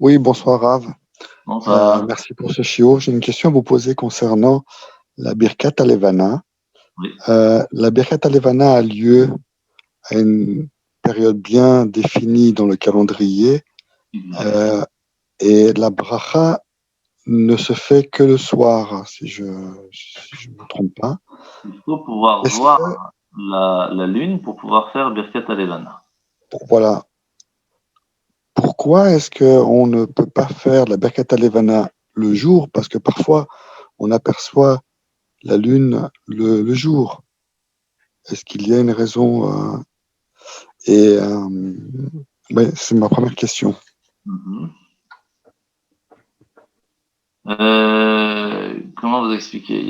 Oui, bonsoir Rav. Bonsoir. Merci pour ce chiot. J'ai une question à vous poser concernant la Birkat Halevana. Oui. La Birkat Halevana a lieu à une période bien définie dans le calendrier et la bracha ne se fait que le soir, si je ne me trompe pas. Il faut pouvoir Est-ce que, voir la lune pour pouvoir faire Birkat Halevana. voilà, pourquoi est-ce qu'on ne peut pas faire la Birkat Halevana le jour? Parce que parfois, on aperçoit la lune le jour. Est-ce qu'il y a une raison c'est ma première question. Comment vous expliquer?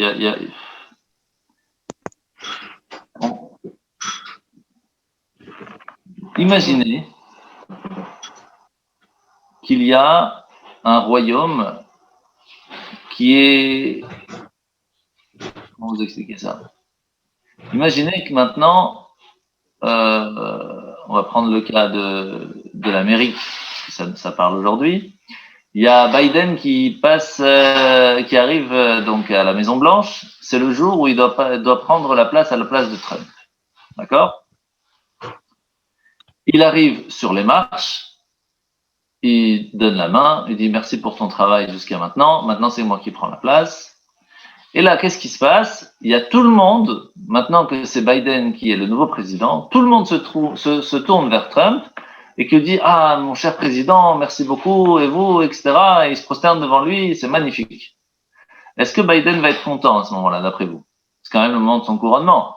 Imaginez qu'il y a un royaume qui est... Comment vous expliquer ça? Imaginez que maintenant, on va prendre le cas de l'Amérique, ça parle aujourd'hui. Il y a Biden qui qui arrive donc à la Maison Blanche. C'est le jour où il doit prendre la place à la place de Trump. D'accord? Il arrive sur les marches, il donne la main, il dit merci pour ton travail jusqu'à maintenant. Maintenant, c'est moi qui prends la place. Et là, qu'est-ce qui se passe? Il y a tout le monde, maintenant que c'est Biden qui est le nouveau président, tout le monde se tourne vers Trump et qui dit ah, mon cher président, merci beaucoup, et vous, etc. Et il se prosterne devant lui, c'est magnifique. Est-ce que Biden va être content à ce moment-là, d'après vous? C'est quand même le moment de son couronnement.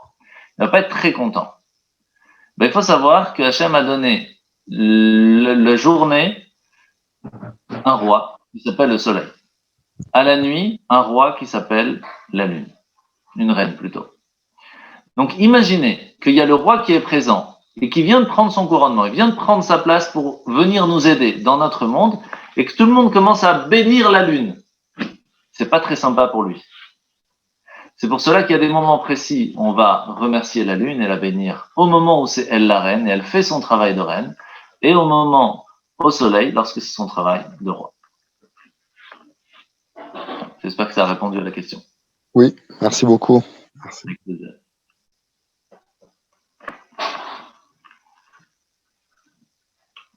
Il ne va pas être très content. Ben, il faut savoir que Hachem a donné la journée un roi qui s'appelle le soleil. À la nuit, un roi qui s'appelle la lune. Une reine plutôt. Donc imaginez qu'il y a le roi qui est présent et qui vient de prendre son couronnement, il vient de prendre sa place pour venir nous aider dans notre monde et que tout le monde commence à bénir la lune. C'est pas très sympa pour lui. C'est pour cela qu'il y a des moments précis, on va remercier la lune et la bénir au moment où c'est elle la reine et elle fait son travail de reine, et au moment au soleil lorsque c'est son travail de roi. J'espère que ça a répondu à la question. Oui, merci beaucoup. Merci. Avec plaisir.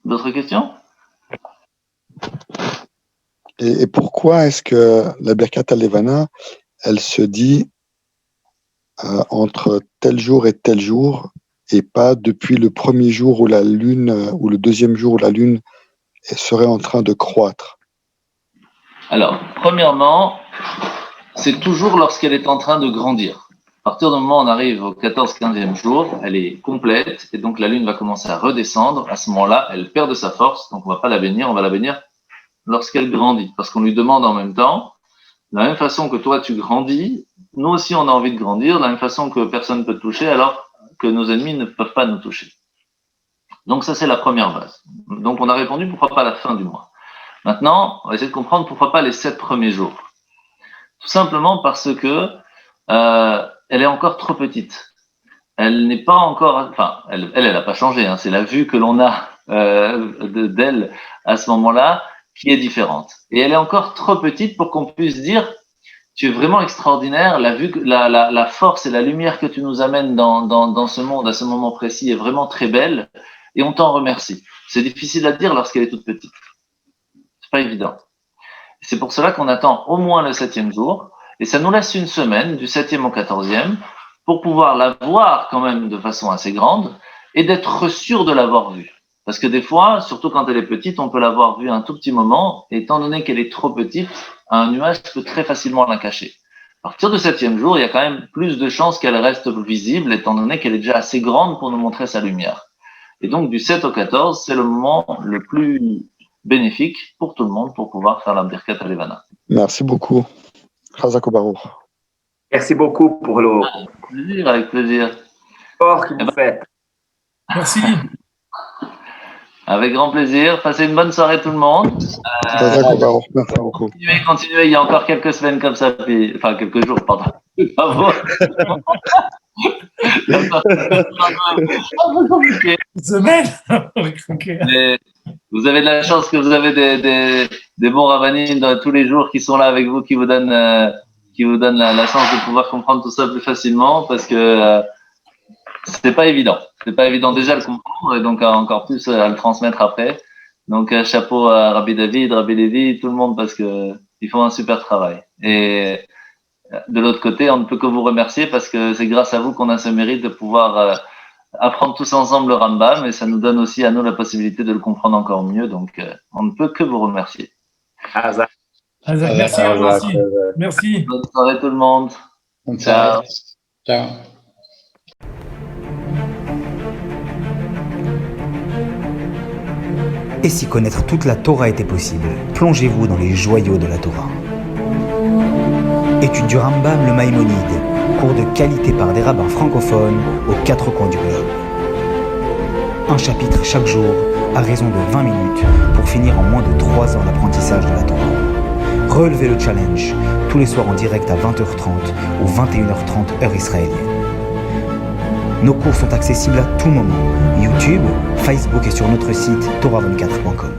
D'autres questions? Et pourquoi est-ce que la Birkat Halevana, elle se dit entre tel jour et tel jour, et pas depuis le premier jour où la lune, ou le deuxième jour où la lune serait en train de croître? Alors, premièrement, c'est toujours lorsqu'elle est en train de grandir. À partir du moment où on arrive au 14-15e jour, elle est complète et donc la lune va commencer à redescendre. À ce moment-là, elle perd de sa force, donc on ne va pas la bénir, on va la bénir lorsqu'elle grandit. Parce qu'on lui demande en même temps, de la même façon que toi tu grandis, nous aussi on a envie de grandir, de la même façon que personne ne peut te toucher alors que nos ennemis ne peuvent pas nous toucher. Donc ça c'est la première base. Donc on a répondu pourquoi pas la fin du mois. Maintenant, on va essayer de comprendre pourquoi pas les 7 premiers jours. Tout simplement parce que elle est encore trop petite. Elle n'est pas encore, enfin, elle n'a pas changé. Hein, c'est la vue que l'on a d'elle à ce moment-là qui est différente. Et elle est encore trop petite pour qu'on puisse dire tu es vraiment extraordinaire. La force et la lumière que tu nous amènes dans ce monde à ce moment précis est vraiment très belle et on t'en remercie. C'est difficile à dire lorsqu'elle est toute petite. C'est pas évident. C'est pour cela qu'on attend au moins le 7e jour, et ça nous laisse une semaine, du 7e au 14e, pour pouvoir la voir quand même de façon assez grande, et d'être sûr de l'avoir vue. Parce que des fois, surtout quand elle est petite, on peut l'avoir vue un tout petit moment, et étant donné qu'elle est trop petite, un nuage peut très facilement la cacher. À partir du 7e jour, il y a quand même plus de chances qu'elle reste visible, étant donné qu'elle est déjà assez grande pour nous montrer sa lumière. Et donc, du 7 au 14, c'est le moment le plus bénéfique pour tout le monde pour pouvoir faire la Birkat Halevana. Merci beaucoup. Chazak Baruch. Merci beaucoup pour le Avec plaisir. sport que vous faites. Merci. Avec grand plaisir. Passez une bonne soirée tout le monde. Chazak Baruch. Merci beaucoup. Continuez. Il y a encore quelques semaines comme ça, enfin quelques jours, pardon. Bravo. Semaine. Mais Vous avez de la chance que vous avez des bons rabbinim tous les jours qui sont là avec vous, qui vous donnent la chance de pouvoir comprendre tout ça plus facilement, parce que c'est pas évident. C'est pas évident déjà de le comprendre, et donc encore plus à le transmettre après. Donc chapeau à Rabbi David, Rabbi Lévi, tout le monde, parce que ils font un super travail. Et de l'autre côté, on ne peut que vous remercier, parce que c'est grâce à vous qu'on a ce mérite de pouvoir apprendre tous ensemble le Rambam, et ça nous donne aussi à nous la possibilité de le comprendre encore mieux. Donc on ne peut que vous remercier. Hazak. Merci à vous aussi. Merci. Bonne soirée tout le monde. Bonne Ciao. soirée. Ciao. Et si connaître toute la Torah était possible, plongez-vous dans les joyaux de la Torah. Étude du Rambam, le Maïmonide, cours de qualité par des rabbins francophones aux 4 coins du globe. Un chapitre chaque jour, à raison de 20 minutes, pour finir en moins de 3 ans l'apprentissage de la Torah. Relevez le challenge, tous les soirs en direct à 20h30 ou 21h30 heure israélienne. Nos cours sont accessibles à tout moment, YouTube, Facebook et sur notre site torah24.com.